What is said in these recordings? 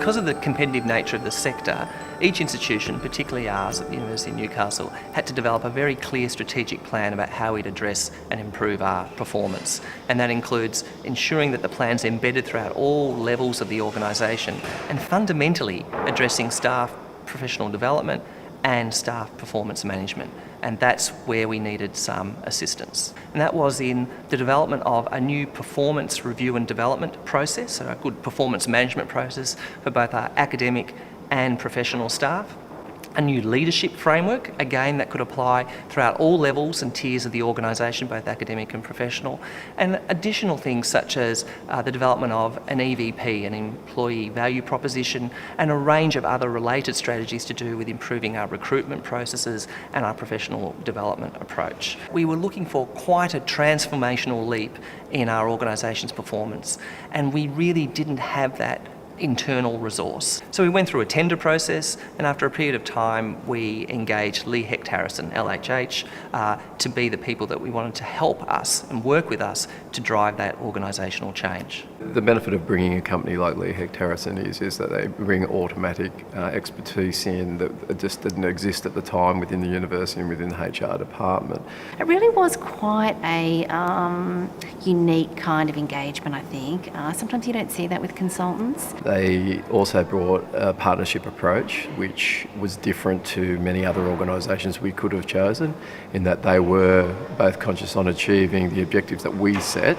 Because of the competitive nature of the sector, each institution, particularly ours at the University of Newcastle, had to develop a very clear strategic plan about how we'd address and improve our performance. And that includes ensuring that the plan's embedded throughout all levels of the organisation and fundamentally addressing staff professional development and staff performance management. And that's where we needed some assistance. And that was in the development of a new performance review and development process, so a good performance management process for both our academic and professional staff. A new leadership framework, again, that could apply throughout all levels and tiers of the organisation, both academic and professional, and additional things such as the development of an EVP, an employee value proposition, and a range of other related strategies to do with improving our recruitment processes and our professional development approach. We were looking for quite a transformational leap in our organisation's performance, and we really didn't have that internal resource. So we went through a tender process, and after a period of time we engaged Hecht LHH to be the people that we wanted to help us and work with us to drive that organisational change. The benefit of bringing a company like Hecht is that they bring automatic expertise in that just didn't exist at the time within the university and within the HR department. It really was quite a unique kind of engagement, I think. Sometimes you don't see that with consultants. They also brought a partnership approach, which was different to many other organisations we could have chosen, in that they were both conscious on achieving the objectives that we set,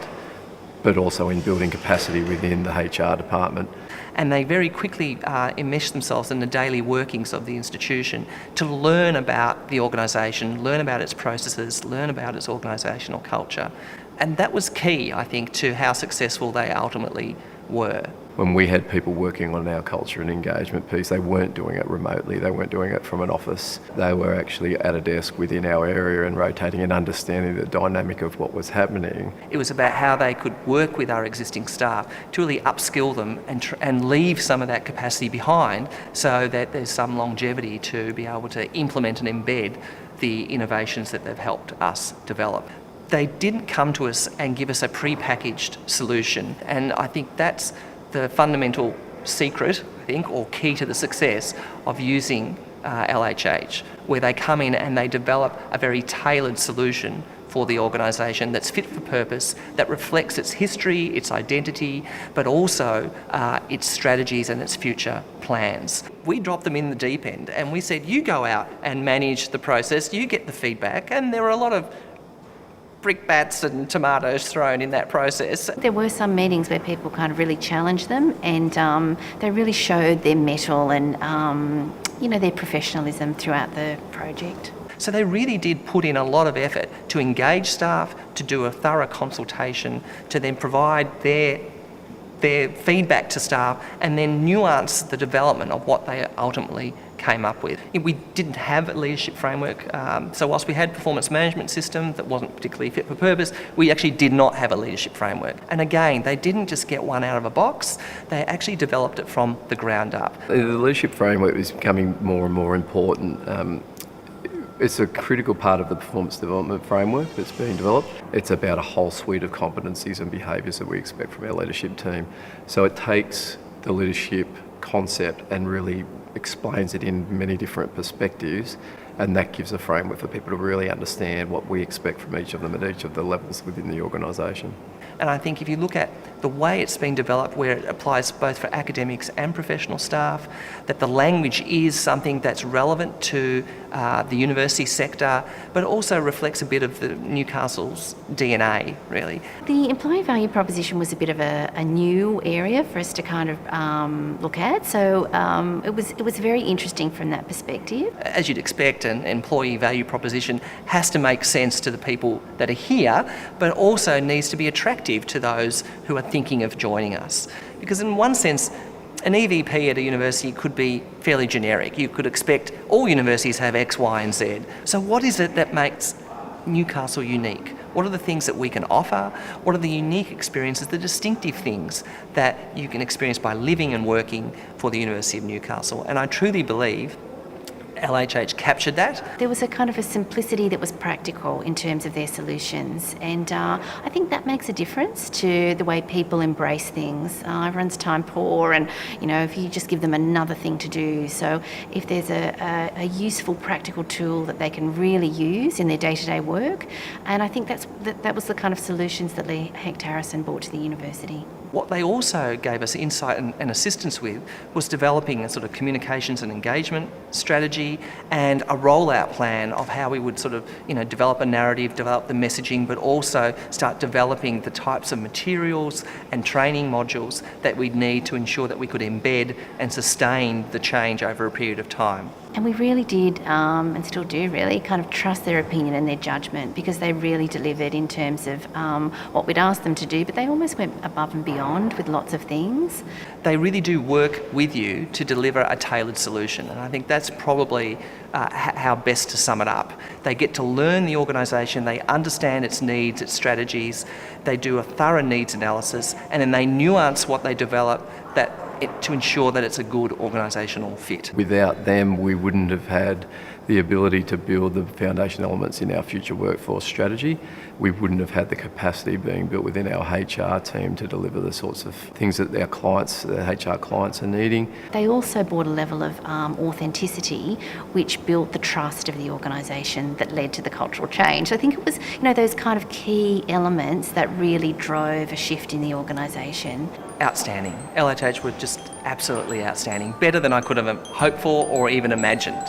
but also in building capacity within the HR department. And they very quickly enmeshed themselves in the daily workings of the institution to learn about the organisation, learn about its processes, learn about its organisational culture. And that was key, I think, to how successful they ultimately were. When we had people working on our culture and engagement piece, they weren't doing it remotely, they weren't doing it from an office. They were actually at a desk within our area and rotating and understanding the dynamic of what was happening. It was about how they could work with our existing staff to really upskill them and leave some of that capacity behind so that there's some longevity to be able to implement and embed the innovations that they've helped us develop. They didn't come to us and give us a pre-packaged solution, and I think that's the fundamental secret, I think, or key to the success of using LHH, where they come in and they develop a very tailored solution for the organisation that's fit for purpose, that reflects its history, its identity, but also its strategies and its future plans. We dropped them in the deep end and we said, you go out and manage the process, you get the feedback, and there were a lot of brickbats and tomatoes thrown in that process. There were some meetings where people kind of really challenged them, and they really showed their mettle and their professionalism throughout the project. So they really did put in a lot of effort to engage staff, to do a thorough consultation, to then provide their feedback to staff, and then nuance the development of what they ultimately came up with. We didn't have a leadership framework, so whilst we had a performance management system that wasn't particularly fit for purpose, we actually did not have a leadership framework. And again, they didn't just get one out of a box, they actually developed it from the ground up. The leadership framework is becoming more and more important. It's a critical part of the performance development framework that's being developed. It's about a whole suite of competencies and behaviours that we expect from our leadership team. So it takes the leadership concept and really explains it in many different perspectives, and that gives a framework for people to really understand what we expect from each of them at each of the levels within the organisation. And I think if you look at the way it's been developed, where it applies both for academics and professional staff, that the language is something that's relevant to the university sector, but also reflects a bit of the Newcastle's DNA, really. The employee value proposition was a bit of a new area for us to kind of look at, so it was very interesting from that perspective. As you'd expect, an employee value proposition has to make sense to the people that are here, but also needs to be attractive to those who are thinking of joining us. Because in one sense, an EVP at a university could be fairly generic. You could expect all universities have X, Y and Z. So what is it that makes Newcastle unique? What are the things that we can offer? What are the unique experiences, the distinctive things that you can experience by living and working for the University of Newcastle? And I truly believe LHH captured that. There was a kind of a simplicity that was practical in terms of their solutions, and I think that makes a difference to the way people embrace things. Everyone's time poor, and if you just give them another thing to do. So if there's a useful practical tool that they can really use in their day-to-day work, and I think that was the kind of solutions that Hecht Harrison brought to the university. What they also gave us insight and assistance with was developing a sort of communications and engagement strategy and a rollout plan of how we would develop a narrative, develop the messaging, but also start developing the types of materials and training modules that we'd need to ensure that we could embed and sustain the change over a period of time. And we really did, and still do really, kind of trust their opinion and their judgment, because they really delivered in terms of what we'd asked them to do, but they almost went above and beyond with lots of things. They really do work with you to deliver a tailored solution, and I think that's probably how best to sum it up. They get to learn the organisation, they understand its needs, its strategies, they do a thorough needs analysis, and then they nuance what they develop to ensure that it's a good organisational fit. Without them, we wouldn't have had the ability to build the foundation elements in our future workforce strategy. We wouldn't have had the capacity being built within our HR team to deliver the sorts of things that our clients, the HR clients, are needing. They also brought a level of authenticity which built the trust of the organisation that led to the cultural change. I think it was those kind of key elements that really drove a shift in the organisation. Outstanding. LHH were just absolutely outstanding. Better than I could have hoped for or even imagined.